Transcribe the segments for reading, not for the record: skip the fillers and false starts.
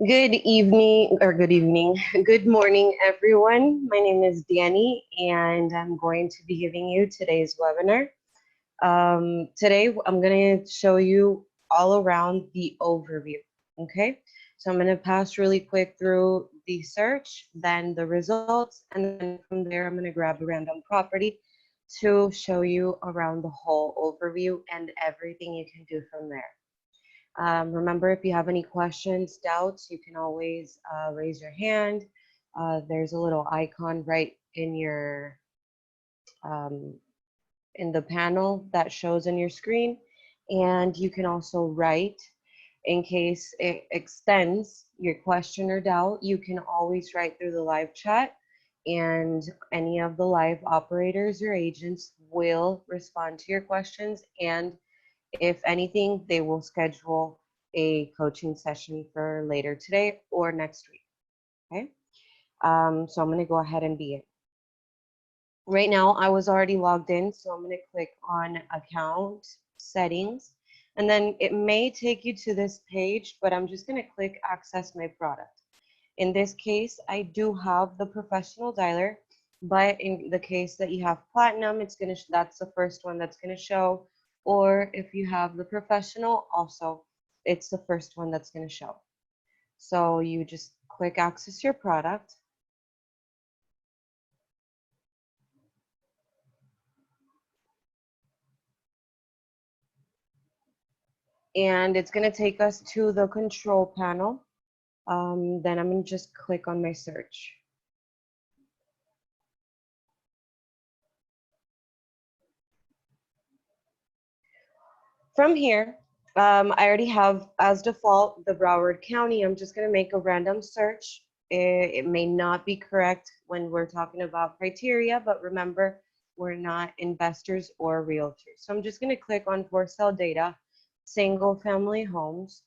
Good evening, or good evening, good morning, everyone. My name is Danny, and I'm going to be giving you today's webinar. Today, I'm going to show you all around the overview, okay? So I'm going to pass really quick through the search, then the results, and then from there, I'm going to grab a random property to show you around the whole overview and everything you can do from there. Remember, if you have any questions, doubts, you can always raise your hand. There's a little icon right in your um, in the panel that shows on your screen, and you can also write in case it extends your question or doubt. You can always write through the live chat, and any of the live operators or agents will respond to your questions, and if anything, they will schedule a coaching session for later today or next week. Okay. So I'm going to go ahead and begin. Right now, I was already logged in, so I'm going to click on account settings, and then it may take you to this page, but I'm just going to click access my product. In this case, I do have the professional dialer, but in the case that you have platinum, that's the first one that's going to show. Or if you have the professional, also, it's the first one that's going to show. So you just click access your product. And it's going to take us to the control panel. Then I'm going to just click on my search. From here, I already have as default the Broward County. I'm just going to make a random search. It may not be correct when we're talking about criteria, but remember, we're not investors or realtors. So I'm just going to click on for sale data, single family homes,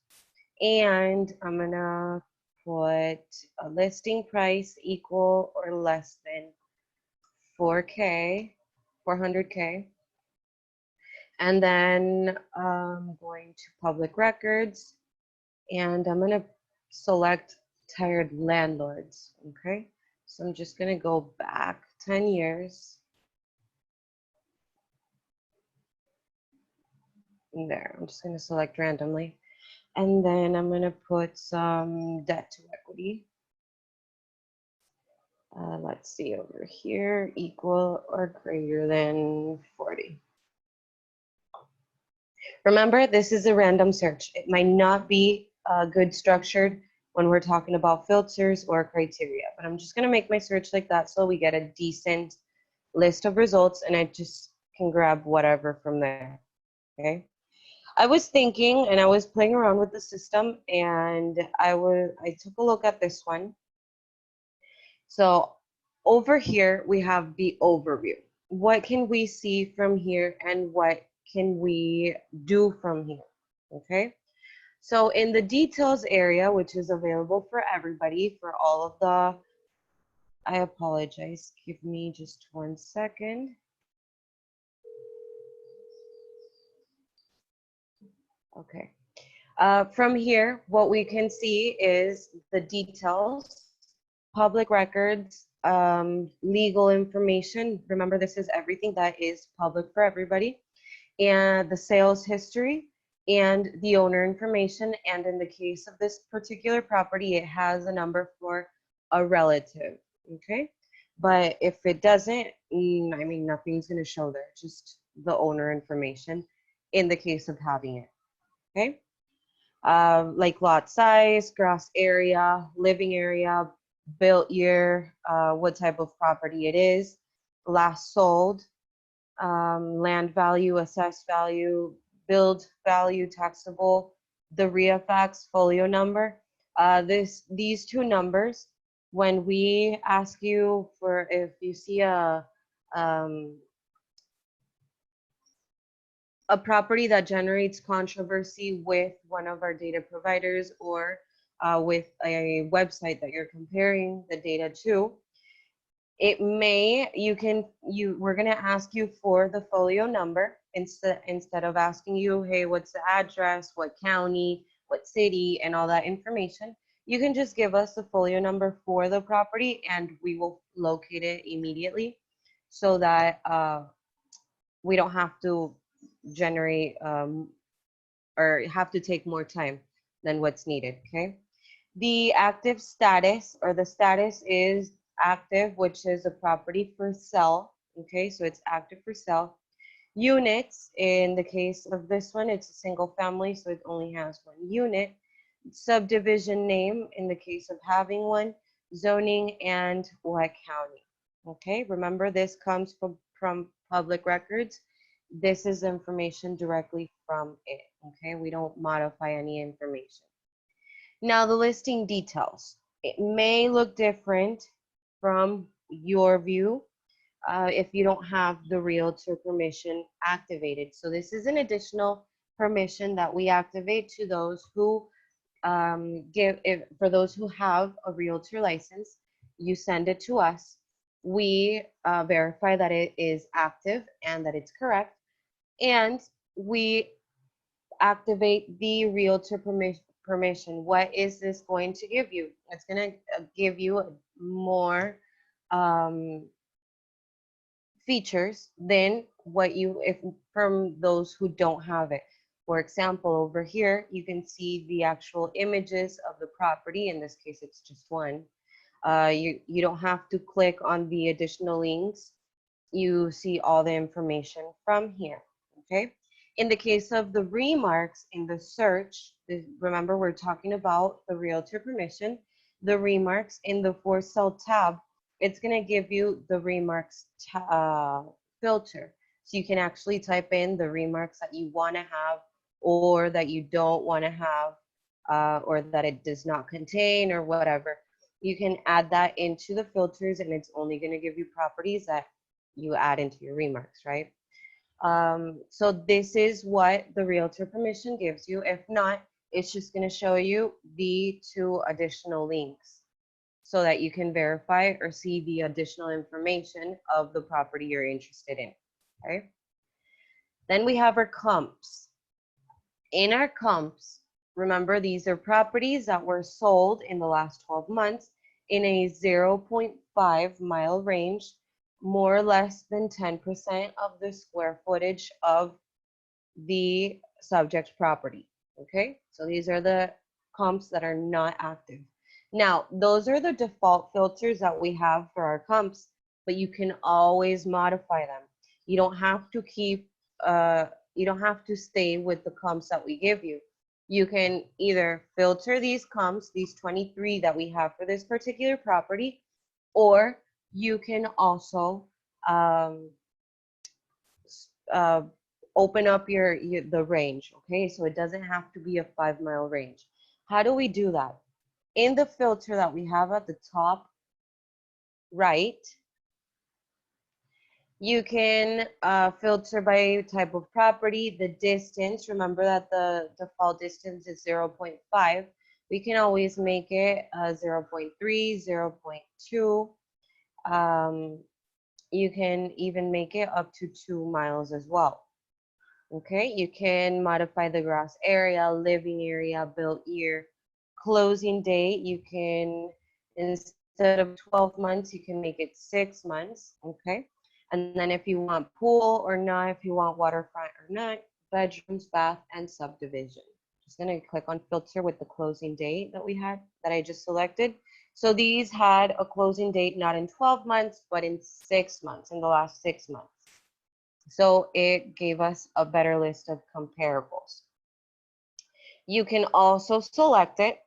and I'm going to put a listing price equal or less than 400K. And then I'm going to public records, and I'm going to select tired landlords. Okay, so I'm just going to go back 10 years. There, I'm just going to select randomly. And then I'm going to put some debt to equity. Let's see over here, equal or greater than 40. Remember, this is a random search. It might not be good structured when we're talking about filters or criteria, but I'm just going to make my search like that so we get a decent list of results, and I just can grab whatever from there. Okay. I was thinking, and I was playing around with the system, and I took a look at this one. So over here we have the overview. What can we see from here, and what can we do from here? Okay. So in the details area, which is available for everybody, for all of the, I apologize, give me just 1 second. Okay. From here, what we can see is the details, public records, legal information. Remember, this is everything that is public for everybody, and the sales history and the owner information. And in the case of this particular property, it has a number for a relative. Okay. But if it doesn't, I mean, nothing's going to show there, just the owner information in the case of having it. Okay. Like lot size, gross area, living area, built year, what type of property it is, last sold, land value, assessed value, build value, taxable, the ReiFax folio number. These two numbers, when we ask you for, if you see a property that generates controversy with one of our data providers, or with a website that you're comparing the data to, we're going to ask you for the folio number instead of asking you, hey, what's the address, what county, what city, and all that information. you can just give us the folio number for the property and we will locate it immediately so that we don't have to generate or have to take more time than what's needed, okay? The active status, or the status is active, which is a property for sale, okay? So it's active for sale. Units, in the case of this one, it's a single family, so it only has one unit. Subdivision name, in the case of having one. Zoning, and what county. Okay, remember this comes from public records. This is information directly from it. Okay, we don't modify any information. Now the listing details. It may look different from your view if you don't have the realtor permission activated. So this is an additional permission that we activate to those who for those who have a realtor license. You send it to us. We verify that it is active and that it's correct, and we activate the realtor permission. What is this going to give you? It's going to give you more features than what you if from those who don't have it. For example, over here you can see the actual images of the property. In this case, it's just one. You don't have to click on the additional links. You see all the information from here. Okay. In the case of the remarks in the search, remember we're talking about the realtor permission. The remarks in the for sale tab, it's going to give you the remarks filter. So you can actually type in the remarks that you want to have or that you don't want to have, or that it does not contain or whatever. You can add that into the filters and it's only going to give you properties that you add into your remarks, right? So this is what the realtor permission gives you. If not, it's just going to show you the 2 additional links so that you can verify or see the additional information of the property you're interested in, okay? Then we have our comps. In our comps, remember these are properties that were sold in the last 12 months in a 0.5 mile range, more or less than 10% of the square footage of the subject property, okay? So these are the comps that are not active. Now, those are the default filters that we have for our comps, but you can always modify them. You don't have to keep, you don't have to stay with the comps that we give you. You can either filter these comps, these 23 that we have for this particular property, or you can also open up the range, okay? So it doesn't have to be a 5 mile range. How do we do that? In the filter that we have at the top right, you can filter by type of property, the distance. Remember that the default distance is 0.5. We can always make it 0.3, 0.2. You can even make it up to 2 miles as well. Okay, you can modify the gross area, living area, built year, closing date. You can, instead of 12 months, you can make it 6 months. Okay, and then if you want pool or not, if you want waterfront or not, bedrooms, bath, and subdivision. Just gonna click on filter with the closing date that we had, that I just selected. So these had a closing date not in 12 months, but in 6 months, in the last 6 months. So it gave us a better list of comparables. You can also select it.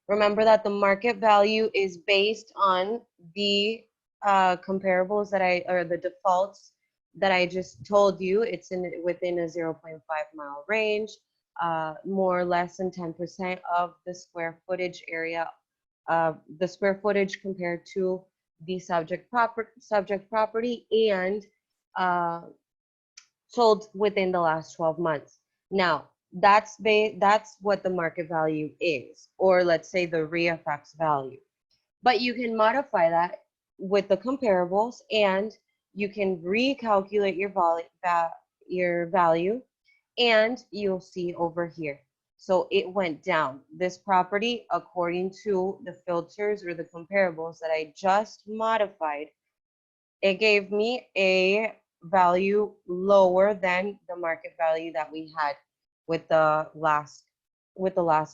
Remember that the market value is based on the comparables that or the defaults that I just told you. It's within a 0.5 mile range, more or less than 10% of the square footage area, the square footage compared to the subject property, and sold within the last 12 months. Now, that's what the market value is, or let's say the ReiFax value. But you can modify that with the comparables, and you can recalculate your value, and you'll see over here. So it went down. This property, according to the filters or the comparables that I just modified, it gave me a value lower than the market value that we had with the last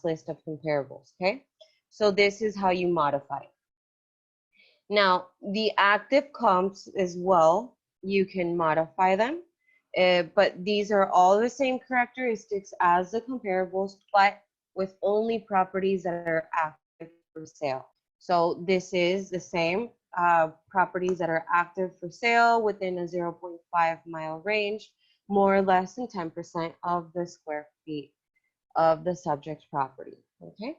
list of comparables. Okay, so this is how you modify. Now, the active comps as well, you can modify them, but these are all the same characteristics as the comparables, but with only properties that are active for sale. So this is the same properties that are active for sale within a 0.5-mile range, more or less than 10% of the square feet of the subject property. Okay.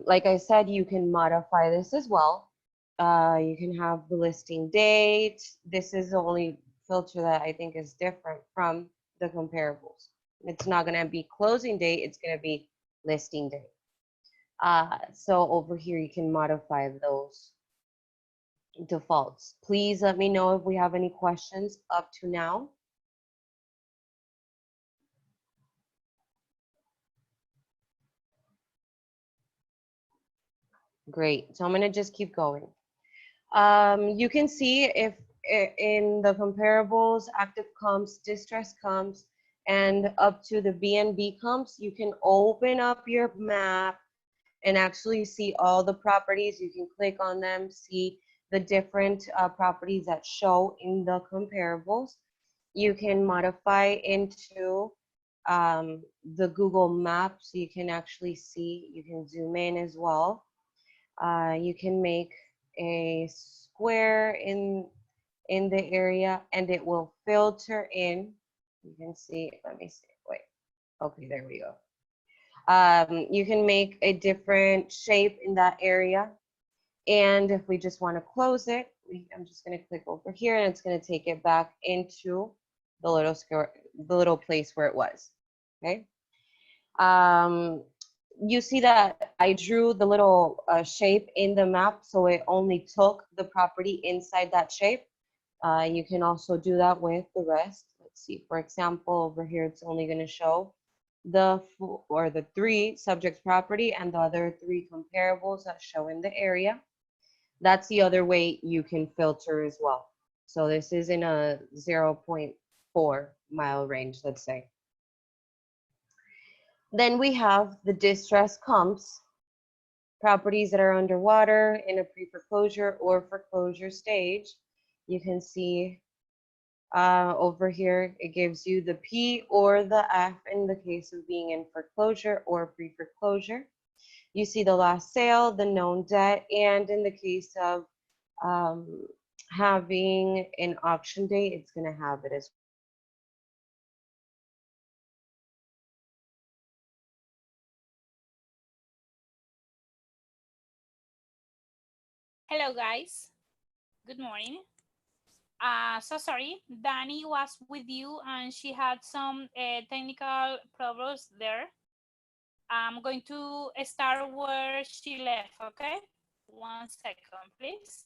Like I said, you can modify this as well. You can have the listing date. This is the only filter that I think is different from the comparables. It's not going to be closing date, it's going to be listing date. So over here, you can modify those defaults. Please let me know if we have any questions up to now. Great. So I'm going to just keep going. You can see if in the comparables, active comps, distress comps, and up to the BNB comps, you can open up your map and actually see all the properties. You can click on them, see the different properties that show in the comparables. You can modify into the Google Maps, so you can actually see, you can zoom in as well. You can make a square in the area and it will filter in. You can see, let me see, wait, okay, there we go. You can make a different shape in that area. And if we just want to close it, I'm just going to click over here and it's going to take it back into the little square, the little place where it was. Okay. You see that I drew the little shape in the map, so it only took the property inside that shape. You can also do that with the rest. Let's see, for example, over here, it's only going to show the 3 subject property and the other 3 comparables that show in the area. That's the other way you can filter as well. So this is in a 0.4-mile range, let's say. Then we have the distress comps, properties that are underwater in a pre-foreclosure or foreclosure stage. You can see over here, it gives you the P or the F in the case of being in foreclosure or pre-foreclosure. You see the last sale, the known debt, and in the case of having an auction date, it's going to have it as well. Hello guys, good morning. So sorry, Dani was with you and she had some technical problems there. I'm going to start where she left, okay? 1 second, please.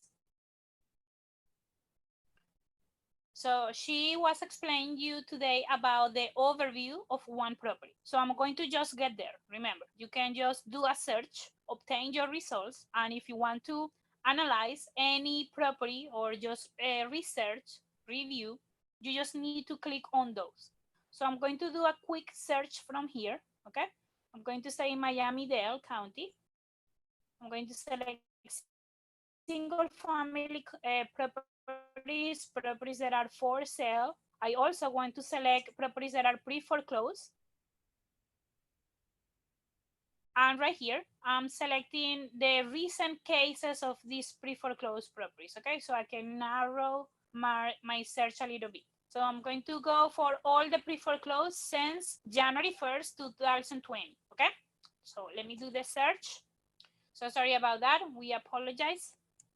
So she was explaining you today about the overview of one property. So I'm going to just get there. Remember, you can just do a search, obtain your results, and if you want to analyze any property or just research, review, you just need to click on those. So I'm going to do a quick search from here, okay? I'm going to say Miami-Dade County. I'm going to select single family properties that are for sale. I also want to select properties that are pre-foreclosed. And right here, I'm selecting the recent cases of these pre-foreclosed properties, okay? So I can narrow my search a little bit. So I'm going to go for all the pre-foreclosed since January 1st, 2020, okay? So let me do the search. So sorry about that, we apologize.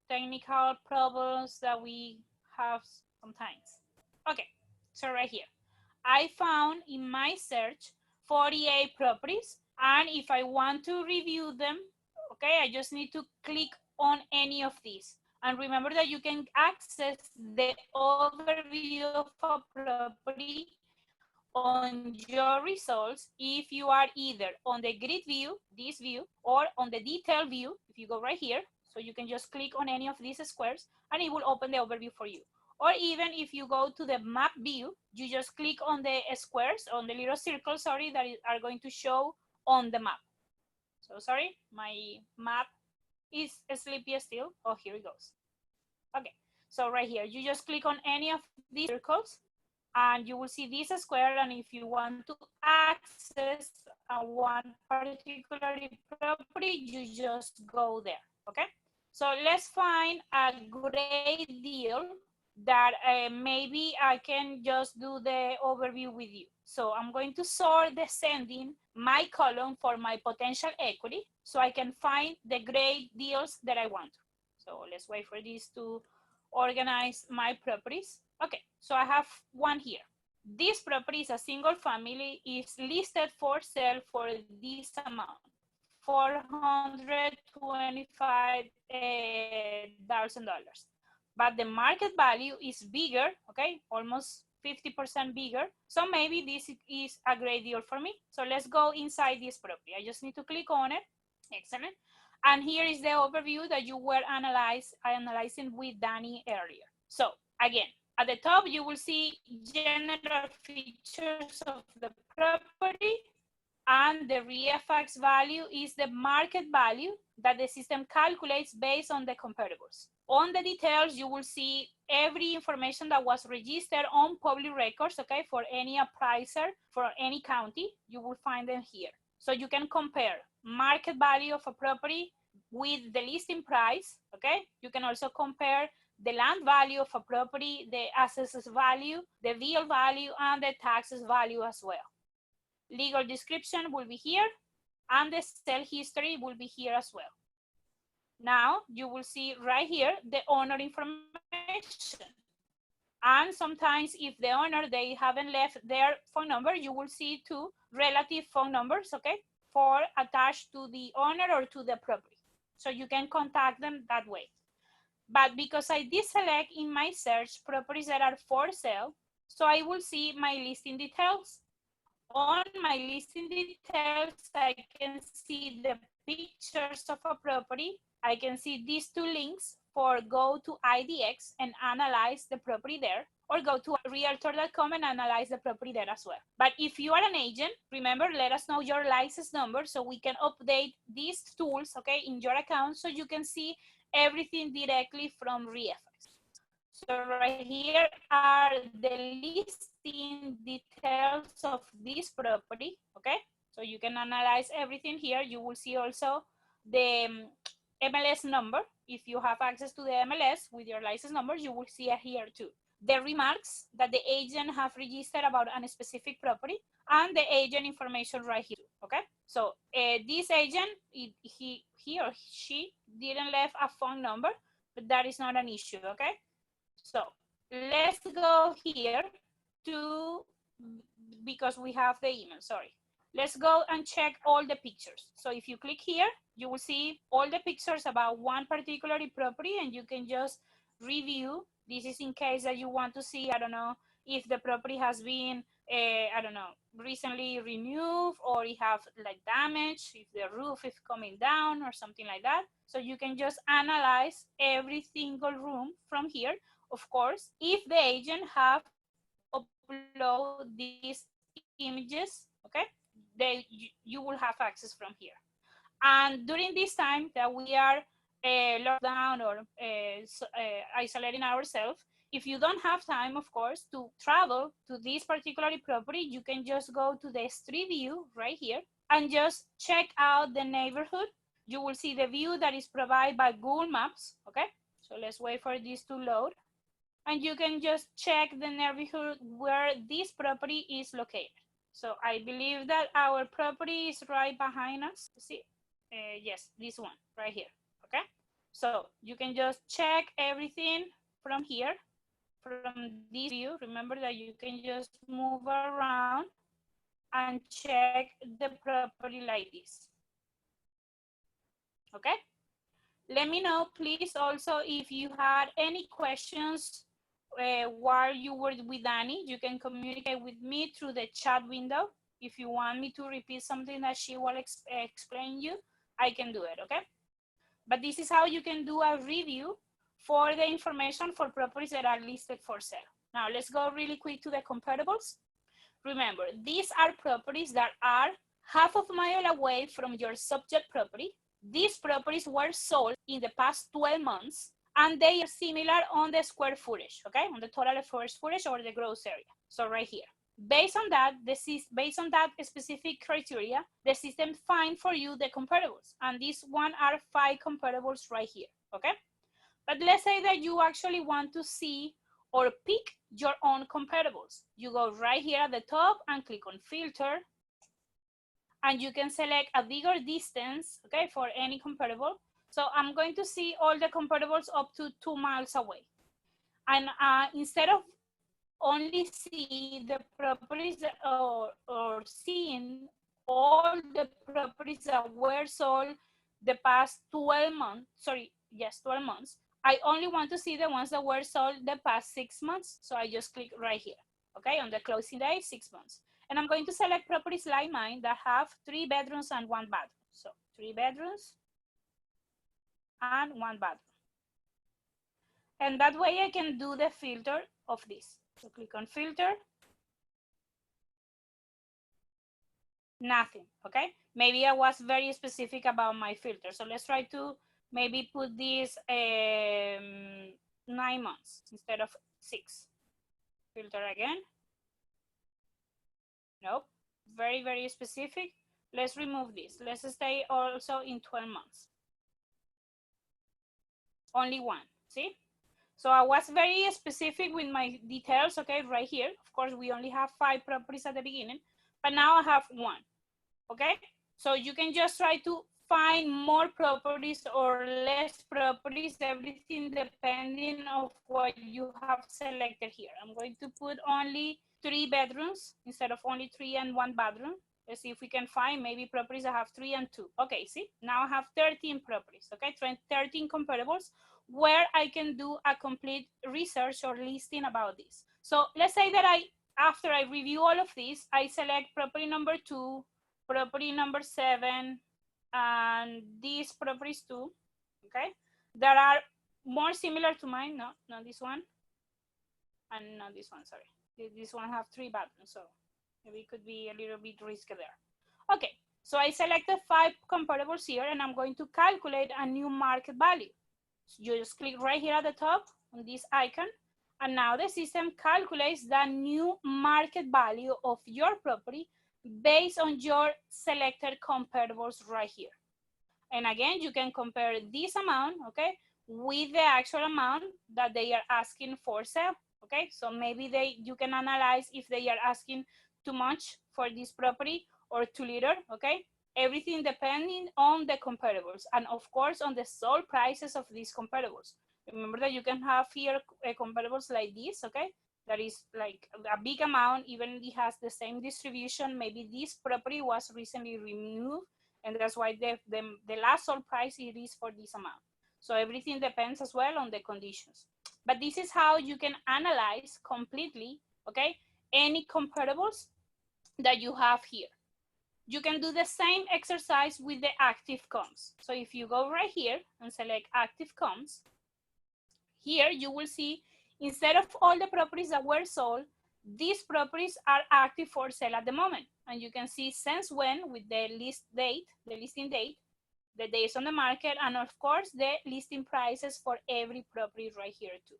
Technical problems that we have sometimes. Okay, so right here, I found in my search 48 properties, and if I want to review them, okay, I just need to click on any of these. And remember that you can access the overview of a property on your results if you are either on the grid view, this view, or on the detail view. If you go right here, so you can just click on any of these squares and it will open the overview for you. Or even if you go to the map view, you just click on the squares, on the little circles, sorry, that are going to show on the map. So sorry, my map is sleepy still. Oh, here it goes. Okay, so right here, you just click on any of these circles and you will see this square, and if you want to access one particular property, you just go there, okay? So let's find a great deal that maybe I can just do the overview with you. So I'm going to sort descending my column for my potential equity so I can find the great deals that I want. So let's wait for this to organize my properties. Okay, so I have one here. This property is a single family, is listed for sale for this amount, $425,000. But the market value is bigger, okay, almost 50% bigger. So maybe this is a great deal for me. So let's go inside this property. I just need to click on it. Excellent. And here is the overview that you were analyzing with Danny earlier. So again, at the top, you will see general features of the property, and the ReiFax value is the market value that the system calculates based on the comparables. On the details, you will see every information that was registered on public records, okay, for any appraiser, for any county, you will find them here. So you can compare market value of a property with the listing price, okay? You can also compare the land value of a property, the assessed value, the real value, and the taxes value as well. Legal description will be here, and the sale history will be here as well. Now you will see right here the owner information. And sometimes if the owner, they haven't left their phone number, you will see two relative phone numbers, okay, for attached to the owner or to the property. So you can contact them that way. But because I deselect in my search properties that are for sale, so I will see my listing details. On my listing details, I can see the pictures of a property. I can see these two links for go to IDX and analyze the property there, or go to realtor.com and analyze the property there as well. But if you are an agent, remember, let us know your license number so we can update these tools, okay, in your account so you can see everything directly from ReiFax. So right here are the listing details of this property, okay? So you can analyze everything here. You will see also the MLS number. If you have access to the MLS with your license number, you will see it here too. The remarks that the agent have registered about a specific property, and the agent information right here, okay? So this agent, he or she didn't leave a phone number, but that is not an issue, okay? So let's go here to, because we have the email, sorry. Let's go and check all the pictures. So if you click here, you will see all the pictures about one particular property, and you can just review. This is in case that you want to see, I don't know, if the property has been, I don't know, recently renewed, or it have like damage, if the roof is coming down or something like that. So you can just analyze every single room from here. Of course, if the agent have upload these images, okay, you will have access from here. And during this time that we are locked down or isolating ourselves, if you don't have time, of course, to travel to this particular property, you can just go to the street view right here and just check out the neighborhood. You will see the view that is provided by Google Maps, okay? So let's wait for this to load. And you can just check the neighborhood where this property is located. So I believe that our property is right behind us. See, yes, this one right here, okay? So you can just check everything from here, from this view. Remember that you can just move around and check the property like this, okay? Let me know, please, also if you had any questions while you were with Annie, you can communicate with me through the chat window. If you want me to repeat something that she will explain you, I can do it, okay? But this is how you can do a review for the information for properties that are listed for sale. Now let's go really quick to the comparables. Remember, these are properties that are half of a mile away from your subject property. These properties were sold in the past 12 months, and they are similar on the square footage, okay? On the total square footage or the gross area. So right here. Based on that specific criteria, the system finds for you the comparables. And these one are 5 comparables right here, okay? But let's say that you actually want to see or pick your own comparables. You go right here at the top and click on filter, and you can select a bigger distance, okay, for any comparable. So I'm going to see all the comparables up to 2 miles away. And instead of only see the properties or seeing all the properties that were sold the past 12 months, 12 months, I only want to see the ones that were sold the past 6 months. So I just click right here, okay, on the closing day, 6 months. And I'm going to select properties like mine that have 3 bedrooms and 1 bathroom. So 3 bedrooms and 1 bathroom. And that way I can do the filter of this. So click on filter. Nothing, okay? Maybe I was very specific about my filter. So let's try to maybe put this 9 months instead of 6. Filter again. Nope, very, very specific. Let's remove this. Let's stay also in 12 months. Only 1, see? So I was very specific with my details, okay, right here. Of course, we only have 5 properties at the beginning, but now I have 1, okay? So you can just try to find more properties or less properties, everything depending of what you have selected here. I'm going to put only 3 bedrooms instead of only 3 and 1 bathroom. Let's see if we can find maybe properties that have 3 and 2. Okay, see, now I have 13 properties, okay, 13 comparables where I can do a complete research or listing about this. So let's say that after I review all of these, I select property number 2, property number 7, and these properties too, okay, that are more similar to mine. No, not this one, and not this one, sorry. This one have 3 bathrooms, so maybe it could be a little bit risky there. Okay, so I selected 5 comparables here, and I'm going to calculate a new market value. So you just click right here at the top on this icon, and now the system calculates the new market value of your property based on your selected comparables right here. And again, you can compare this amount, okay, with the actual amount that they are asking for sale, okay? So maybe you can analyze if they are asking too much for this property or too little, okay? Everything depending on the comparables and of course on the sold prices of these comparables. Remember that you can have here comparables like this, okay? That is like a big amount, even if it has the same distribution. Maybe this property was recently removed, and that's why the last sold price it is for this amount. So everything depends as well on the conditions. But this is how you can analyze completely, okay, any comparables that you have here. You can do the same exercise with the active comps. So if you go right here and select active comps, here you will see instead of all the properties that were sold, these properties are active for sale at the moment. And you can see since when with the listing date, the days on the market, and of course the listing prices for every property right here too.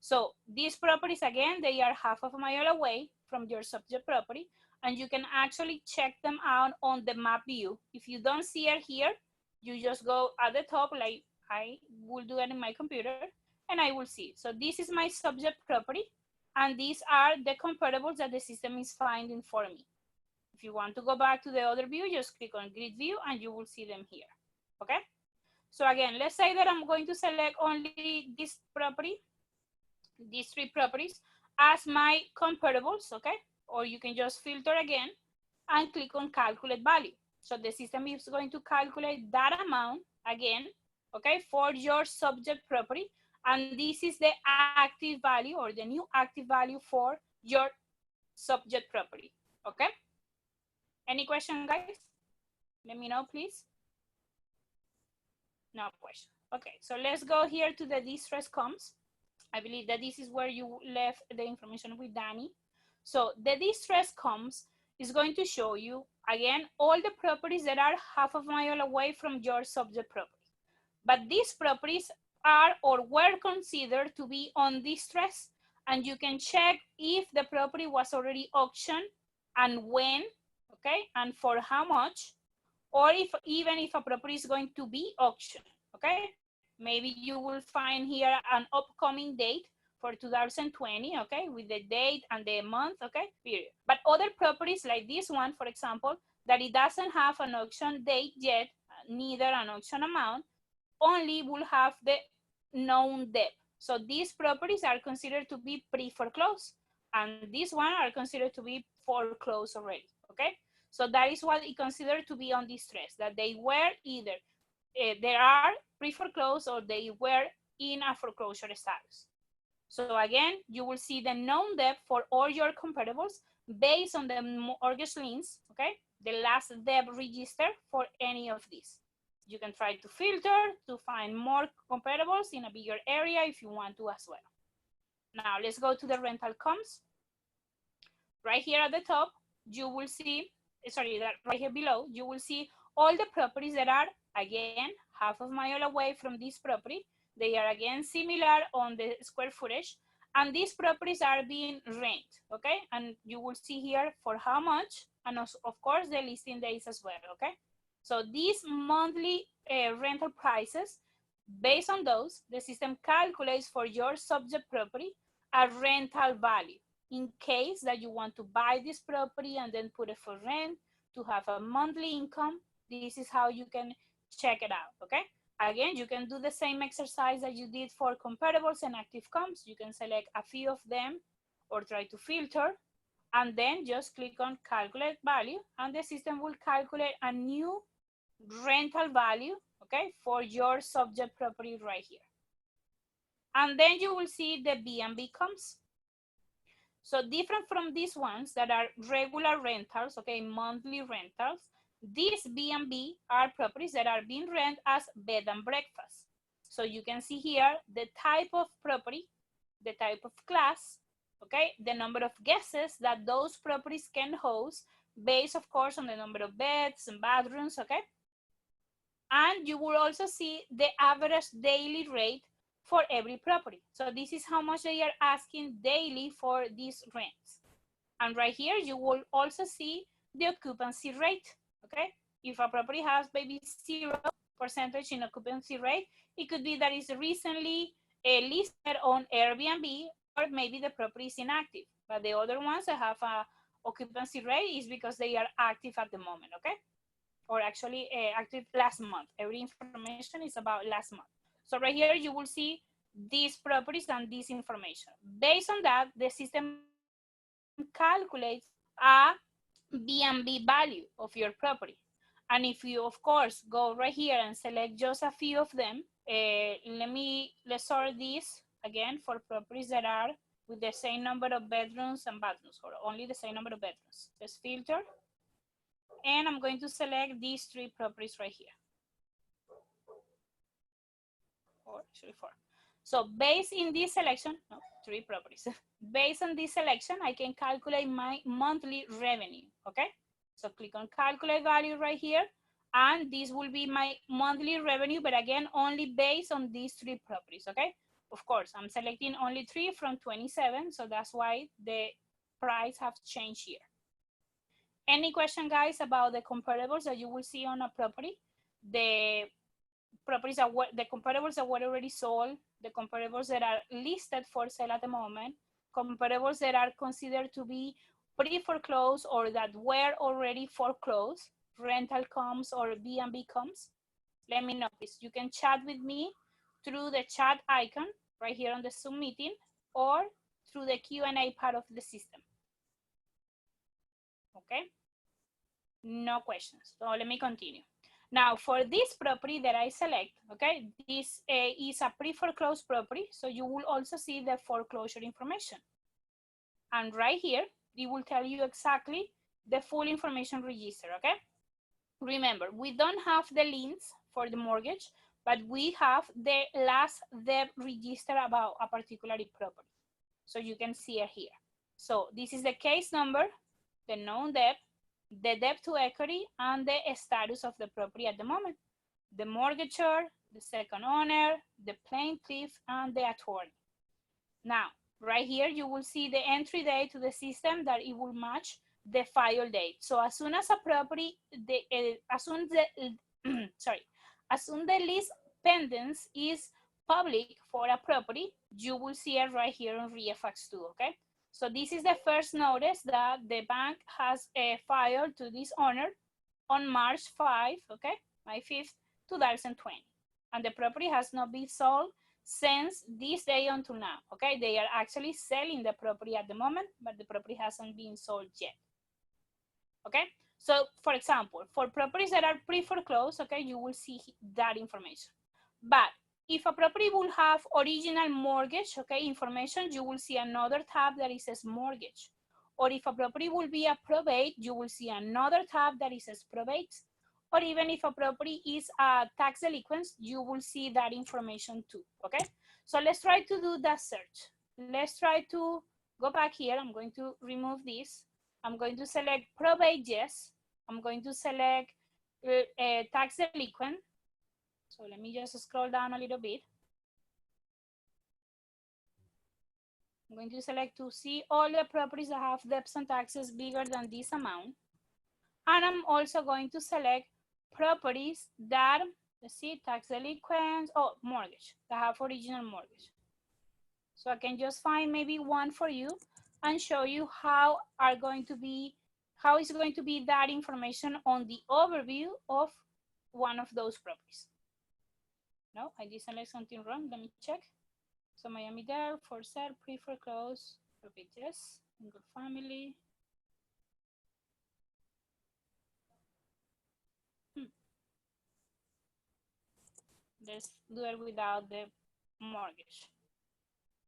So these properties, again, they are half of a mile away from your subject property, and you can actually check them out on the map view. If you don't see it here, you just go at the top, like I will do it in my computer, and I will see it. So this is my subject property, and these are the comparables that the system is finding for me. If you want to go back to the other view, just click on grid view and you will see them here, okay? So again, let's say that I'm going to select only this property, these 3 properties as my comparables, okay? Or you can just filter again and click on calculate value. So the system is going to calculate that amount again, okay, for your subject property, And this is the active value or the new active value for your subject property. Okay? Any question, guys? Let me know, please. No question. Okay, so let's go here to the distress comes. I believe that this is where you left the information with Danny. So the distress comes is going to show you, again, all the properties that are half a mile away from your subject property. But these properties are or were considered to be on distress, and you can check if the property was already auctioned and when, okay, and for how much, or if even if a property is going to be auctioned, okay? Maybe you will find here an upcoming date for 2020, okay, with the date and the month, okay, period. But other properties like this one, for example, that it doesn't have an auction date yet, neither an auction amount, only will have the known debt. So these properties are considered to be pre-foreclosed, and these one are considered to be foreclosed already, okay? So that is what it considered to be on distress, that they were either, they are pre-foreclosed or they were in a foreclosure status. So again, you will see the known debt for all your comparables based on the mortgage liens, okay? The last debt register for any of these. You can try to filter to find more comparables in a bigger area if you want to as well. Now let's go to the rental comes. Right here at the top, you will see, sorry, right here below, you will see all the properties that are, again, half a mile away from this property. They are, again, similar on the square footage. And these properties are being rented, okay? And you will see here for how much, and also, of course, the listing days as well, okay? So these monthly rental prices, based on those, the system calculates for your subject property a rental value in case that you want to buy this property and then put it for rent to have a monthly income. This is how you can check it out, okay? Again, you can do the same exercise that you did for comparables and active comps. You can select a few of them or try to filter, and then just click on calculate value, and the system will calculate a new rental value, okay, for your subject property right here. And then you will see the B&B comes. So different from these ones that are regular rentals, okay, monthly rentals, these B&B are properties that are being rented as bed and breakfast. So you can see here the type of property, the type of class, okay, the number of guests that those properties can host based, of course, on the number of beds and bathrooms, okay? And you will also see the average daily rate for every property. So this is how much they are asking daily for these rents. And right here, you will also see the occupancy rate, okay? If a property has maybe 0% in occupancy rate, it could be that it's recently listed on Airbnb, or maybe the property is inactive. But the other ones that have a occupancy rate is because they are active at the moment, okay? Or actually active last month. Every information is about last month. So right here, you will see these properties and this information. Based on that, the system calculates a B&B value of your property. And if you, of course, go right here and select just a few of them, let's sort this again for properties that are with the same number of bedrooms and bathrooms, or only the same number of bedrooms. Let's filter. And I'm going to select these 3 properties right here. Or actually 4. So based in this selection, no, 3 properties. Based on this selection, I can calculate my monthly revenue, okay? So click on calculate value right here, and this will be my monthly revenue, but again, only based on these 3 properties, okay? Of course, I'm selecting only 3 from 27, so that's why the price have changed here. Any question, guys, about the comparables that you will see on a property? The properties that were, the comparables that were already sold, the comparables that are listed for sale at the moment, comparables that are considered to be pre-foreclosed or that were already foreclosed, rental comes or B&B comes. Let me know, please. You can chat with me through the chat icon right here on the Zoom meeting, or through the Q&A part of the system. Okay? No questions. So let me continue. Now, for this property that I select, okay, this is a pre-foreclosed property, so you will also see the foreclosure information. And right here, it will tell you exactly the full information register, okay? Remember, we don't have the liens for the mortgage, but we have the last debt register about a particular property. So you can see it here. So this is the case number, the known debt, the debt to equity, and the status of the property at the moment. The mortgagor, the second owner, the plaintiff, and the attorney. Now, right here, you will see the entry date to the system that it will match the file date. So as soon as a property, as soon the lease pendants is public for a property, you will see it right here on ReiFax 2, okay? So this is the first notice that the bank has filed to this owner on March 5, okay, May 5th, 2020. And the property has not been sold since this day until now, okay? They are actually selling the property at the moment, but the property hasn't been sold yet, okay? So for example, for properties that are pre-foreclosed, okay, you will see that information. But if a property will have original mortgage, okay, information, you will see another tab that says mortgage. Or if a property will be a probate, you will see another tab that says probate. Or even if a property is a tax delinquent, you will see that information too, okay? So let's try to do that search. Let's try to go back here. I'm going to remove this. I'm going to select probate, yes. I'm going to select tax delinquent. So let me just scroll down a little bit. I'm going to select to see all the properties that have debts and taxes bigger than this amount. And I'm also going to select properties that, let's see, tax delinquents, oh, mortgage, that have original mortgage. So I can just find maybe one for you and show you how is going to be that information on the overview of one of those properties. No, I did select something wrong. Let me check. So Miami there, for sale, pre-foreclosed, property, yes, single family. Let's do it without the mortgage.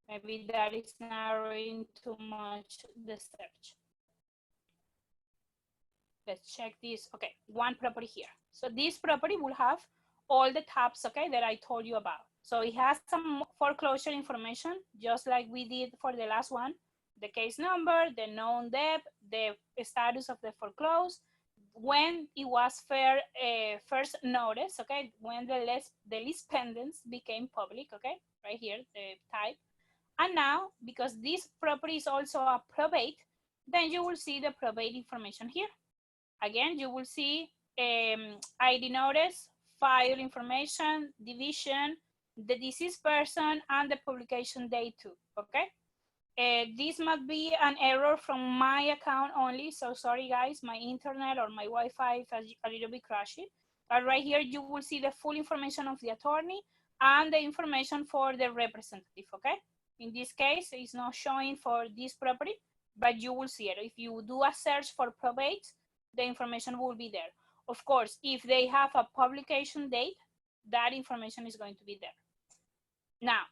Maybe that is narrowing too much the search. Let's check this. Okay, one property here. So this property will have all the tabs, okay, that I told you about. So it has some foreclosure information, just like we did for the last one. The case number, the known debt, the status of the foreclosed, when it was first noticed, okay, when the lease pendants became public, okay, right here, the type. And now, because this property is also a probate, then you will see the probate information here. Again, you will see ID notice, file information, division, the deceased person, and the publication date too, okay? This might be an error from my account only, so sorry guys, my internet or my Wi-Fi is a little bit crashy. But right here, you will see the full information of the attorney and the information for the representative, okay? In this case, it's not showing for this property, but you will see it. If you do a search for probate, the information will be there. Of course, if they have a publication date, that information is going to be there. Now,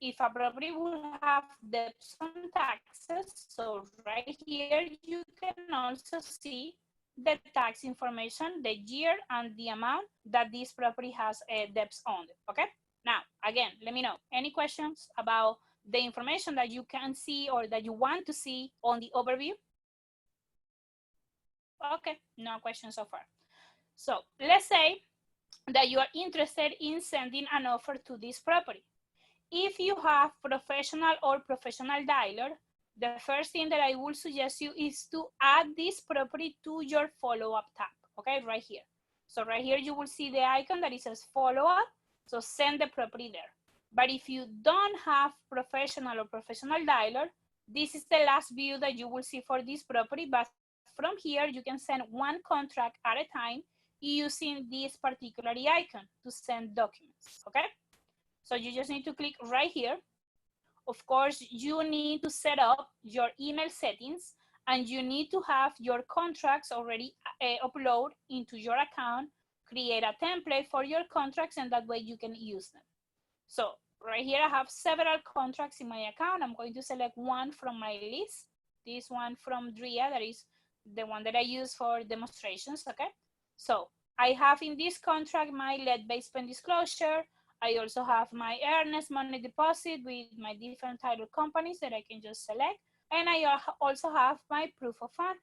if a property will have debts on taxes, so right here you can also see the tax information, the year, and the amount that this property has debts on it, okay? Now, again, let me know, any questions about the information that you can see or that you want to see on the overview? Okay, no questions so far. So let's say that you are interested in sending an offer to this property. If you have professional or professional dialer, the first thing that I will suggest you is to add this property to your follow-up tab, okay, right here. So right here, you will see the icon that it says follow-up, so send the property there. But if you don't have professional or professional dialer, this is the last view that you will see for this property, but from here, you can send one contract at a time using this particular icon to send documents, okay? So you just need to click right here. Of course, you need to set up your email settings and you need to have your contracts already upload into your account, create a template for your contracts, and that way you can use them. So right here, I have several contracts in my account. I'm going to select one from my list. This one from Dria, that is the one that I use for demonstrations, okay? So I have in this contract my lead-based pen disclosure. I also have my earnest money deposit with my different title companies that I can just select. And I also have my proof of fund.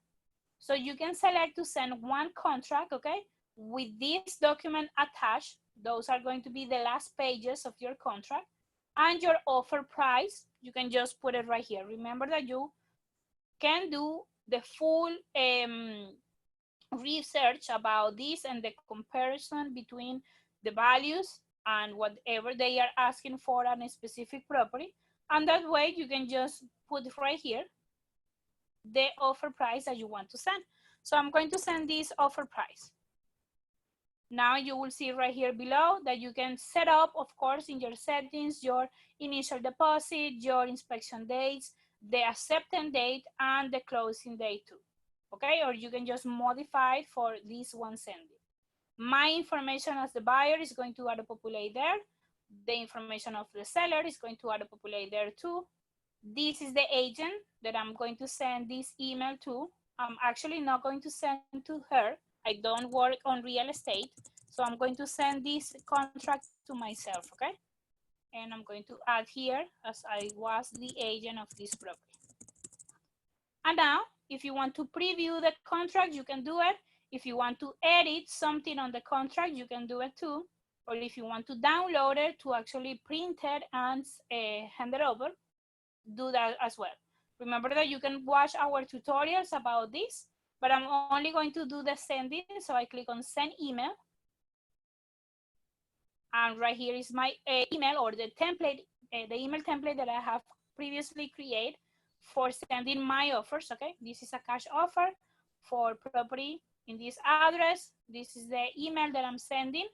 So you can select to send one contract, okay? With this document attached, those are going to be the last pages of your contract. And your offer price, you can just put it right here. Remember that you can do the full research about this and the comparison between the values and whatever they are asking for on a specific property. And that way you can just put right here the offer price that you want to send. So I'm going to send this offer price. Now you will see right here below that you can set up, of course, in your settings, your initial deposit, your inspection dates, the acceptance date, and the closing date too. Okay, or you can just modify it for this one sending. My information as the buyer is going to auto-populate there. The information of the seller is going to auto-populate there too. This is the agent that I'm going to send this email to. I'm actually not going to send to her. I don't work on real estate. So I'm going to send this contract to myself, okay? And I'm going to add here as I was the agent of this property. And now, if you want to preview the contract, you can do it. If you want to edit something on the contract, you can do it too. Or if you want to download it to actually print it and hand it over, do that as well. Remember that you can watch our tutorials about this, but I'm only going to do the sending. So I click on send email. And right here is my email or the template, the email template that I have previously created for sending my offers, okay? This is a cash offer for property in this address. This is the email that I'm sending.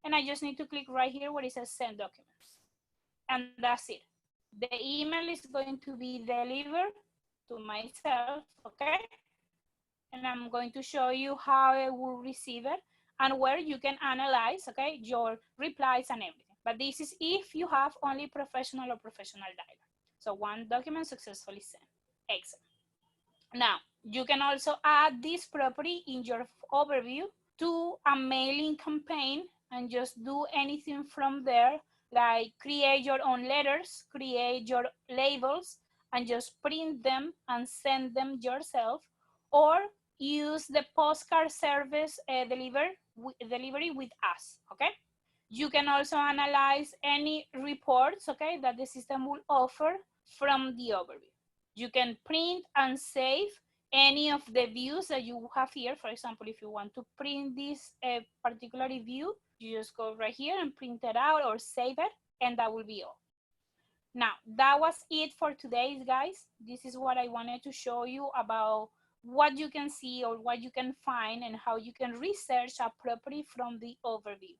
And I just need to click right here where it says send documents. And that's it. The email is going to be delivered to myself, okay? And I'm going to show you how I will receive it and where you can analyze, okay, your replies and everything. But this is if you have only professional or professional dialog. So one document successfully sent. Excellent. Now, you can also add this property in your overview to a mailing campaign and just do anything from there, like create your own letters, create your labels, and just print them and send them yourself, or use the postcard service delivery with us, okay? You can also analyze any reports, okay, that the system will offer from the overview. You can print and save any of the views that you have here. For example, if you want to print this particular view, you just go right here and print it out or save it, and that will be all. Now, that was it for today, guys. This is what I wanted to show you about what you can see or what you can find and how you can research a property from the overview.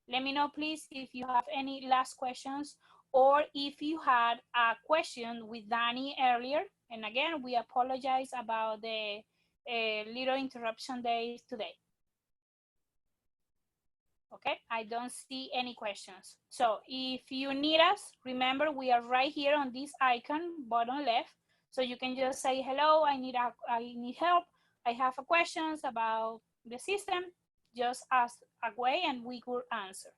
Let me know, please, if you have any last questions or if you had a question with Danny earlier. And again, we apologize about the little interruption days today. Okay, I don't see any questions. So if you need us, remember we are right here on this icon, bottom left. So you can just say, hello, I need help. I have a questions about the system. Just ask away and we will answer.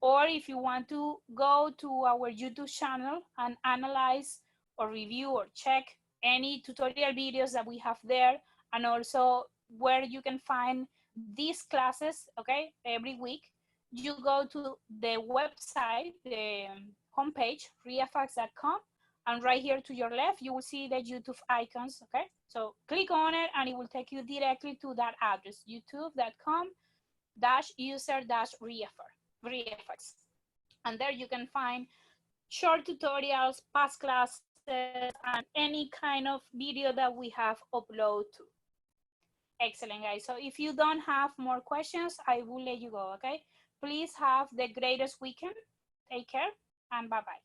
Or if you want to go to our YouTube channel and analyze or review or check any tutorial videos that we have there, and also where you can find these classes, okay, every week, you go to the website, the homepage, reifax.com, and right here to your left, you will see the YouTube icons, okay? So click on it and it will take you directly to that address, youtube.com/user-reifax. And there you can find short tutorials, past classes, and any kind of video that we have uploaded to. Excellent, guys. So if you don't have more questions, I will let you go, okay? Please have the greatest weekend. Take care and bye-bye.